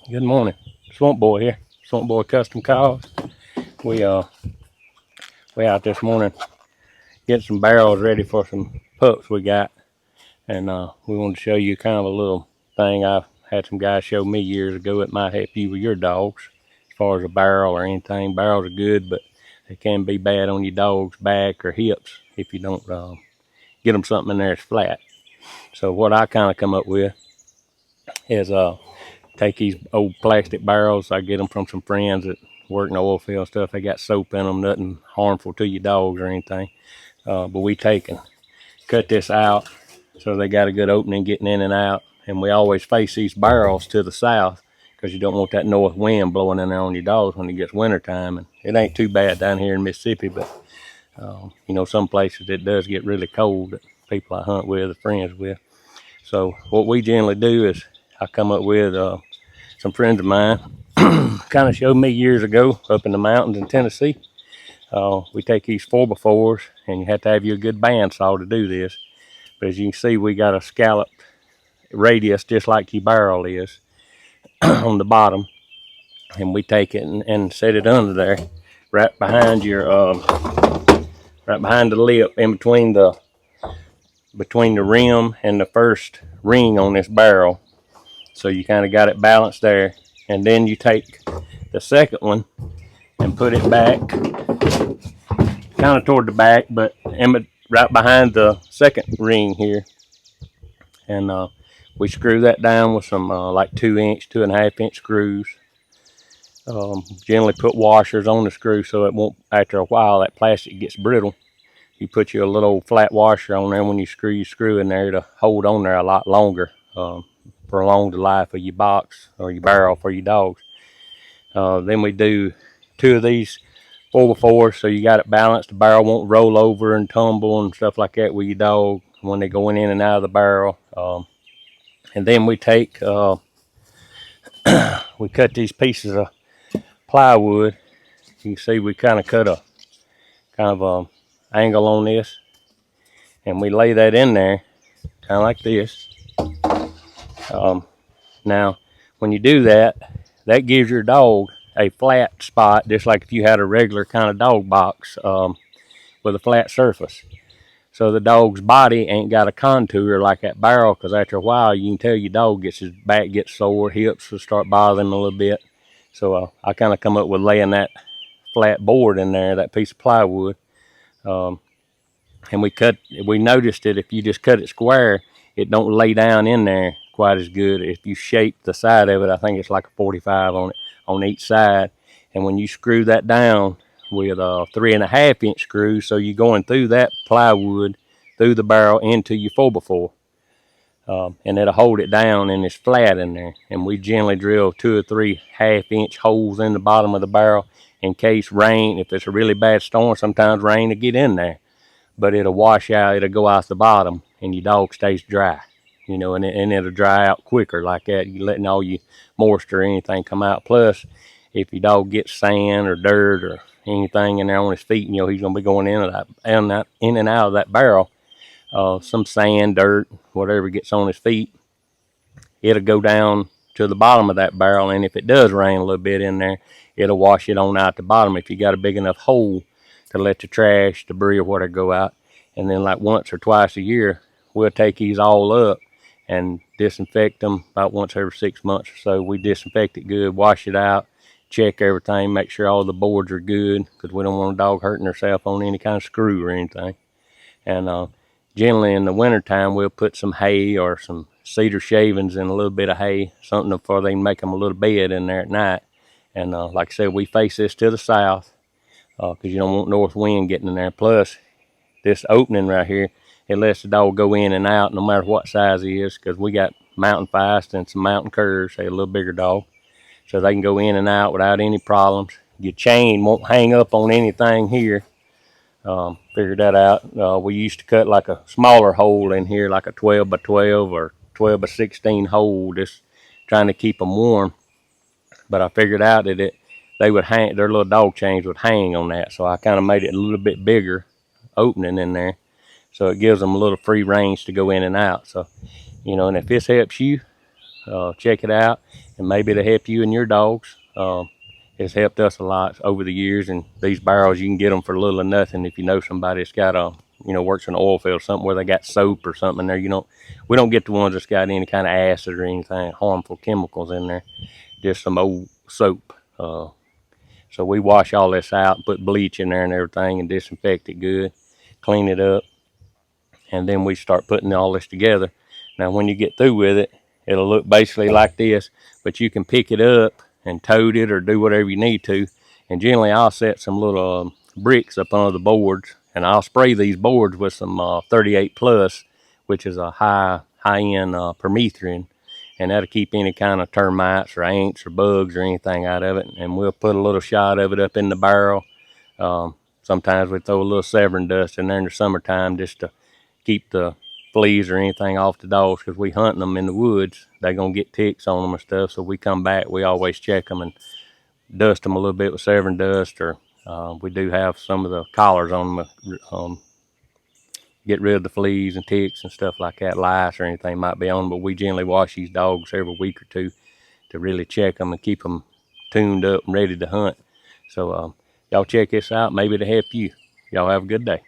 Good morning. Swamp Boy here. Swamp Boy Custom Calls. We we out this morning getting some barrels ready for some pups we got, and we wanted to show you kind of a little thing I had some guys show me years ago. It might help you with your dogs as far as a barrel or anything. Barrels are good, but they can be bad on your dog's back or hips if you don't get them something in there that's flat. So what I kind of come up with is take these old plastic barrels. I get them from some friends that work in the oil field stuff. They got soap in them, nothing harmful to your dogs or anything. But we take and cut this out so they got a good opening getting in and out. And we always face these barrels to the south because you don't want that north wind blowing in there on your dogs when it gets wintertime. And it ain't too bad down here in Mississippi, but some places it does get really cold that people I hunt with or friends with. So what we generally do is I come up with some friends of mine kind of showed me years ago up in the mountains in Tennessee. We take these 4x4s, and you have to have you a good bandsaw to do this. But as you can see, we got a scalloped radius just like your barrel is on the bottom, and we take it and set it under there, right behind right behind the lip, in between the rim and the first ring on this barrel. So you kind of got it balanced there, and then you take the second one and put it back, kind of toward the back, but right behind the second ring here. And we screw that down with some like 2-inch, 2.5-inch screws. Generally put washers on the screw so it won't, after a while, that plastic gets brittle. You put your little flat washer on there when you screw in there to hold on there a lot longer, prolong the life of your box or your barrel for your dogs. Then we do 2 of these 4x4s, so you got it balanced. The barrel won't roll over and tumble and stuff like that with your dog when they're going in and out of the barrel. And then we take, we cut these pieces of plywood. You can see we kind of cut a angle on this, and we lay that in there, kind of like this. Now, when you do that, that gives your dog a flat spot, just like if you had a regular kind of dog box with a flat surface. So the dog's body ain't got a contour like that barrel, because after a while you can tell your dog his back gets sore, hips will start bothering him a little bit. So I kind of come up with laying that flat board in there, that piece of plywood. And we noticed that if you just cut it square, it don't lay down in there quite as good. If you shape the side of it, I think it's like a 45 on it, on each side. And when you screw that down with a 3.5-inch screw, so you're going through that plywood, through the barrel into your 4x4. And it'll hold it down, and it's flat in there. And we generally drill 2 or 3 half-inch holes in the bottom of the barrel in case rain, if it's a really bad storm, sometimes rain will get in there. But it'll wash out, it'll go out the bottom, and your dog stays dry. And it'll dry out quicker like that. You're letting all your moisture or anything come out. Plus, if your dog gets sand or dirt or anything in there on his feet, he's going to be going in and out of that barrel. Some sand, dirt, whatever gets on his feet, it'll go down to the bottom of that barrel. And if it does rain a little bit in there, it'll wash it on out the bottom if you got a big enough hole to let the trash, debris, or whatever go out. And then like once or twice a year, we'll take these all up and disinfect them about once every 6 months or so. We disinfect it good, wash it out, check everything, make sure all the boards are good, because we don't want a dog hurting herself on any kind of screw or anything. And generally in the wintertime, we'll put some hay or some cedar shavings and a little bit of hay, something before they can make them a little bed in there at night. And like I said, we face this to the south, because you don't want north wind getting in there. Plus, this opening right here, it lets the dog go in and out no matter what size he is, because we got mountain feist and some mountain curs, a little bigger dog, so they can go in and out without any problems. Your chain won't hang up on anything here. Figured that out. We used to cut like a smaller hole in here, like a 12 by 12 or 12 by 16 hole, just trying to keep them warm. But I figured out that they would hang, their little dog chains would hang on that. So I kind of made it a little bit bigger opening in there, so it gives them a little free range to go in and out. So, and if this helps you, check it out, and maybe it'll help you and your dogs. It's helped us a lot over the years, and these barrels, you can get them for little or nothing if you know somebody that's got a, works in an oil field, something where they got soap or something in there. We don't get the ones that's got any kind of acid or anything harmful chemicals in there, just some old soap. So we wash all this out, put bleach in there and everything, and disinfect it good, clean it up, and then we start putting all this together. Now, when you get through with it, it'll look basically like this, but you can pick it up and tote it or do whatever you need to. And generally, I'll set some little bricks up under the boards, and I'll spray these boards with some 38 plus, which is a high-end permethrin, and that'll keep any kind of termites or ants or bugs or anything out of it. And we'll put a little shot of it up in the barrel. Sometimes we throw a little severing dust in there in the summertime just to keep the fleas or anything off the dogs, because we hunting them in the woods. They're going to get ticks on them and stuff. So we come back, we always check them and dust them a little bit with severing dust, or we do have some of the collars on them, get rid of the fleas and ticks and stuff like that, lice or anything might be on them. But we generally wash these dogs every week or two to really check them and keep them tuned up and ready to hunt. So y'all check this out. Maybe it'll help you. Y'all have a good day.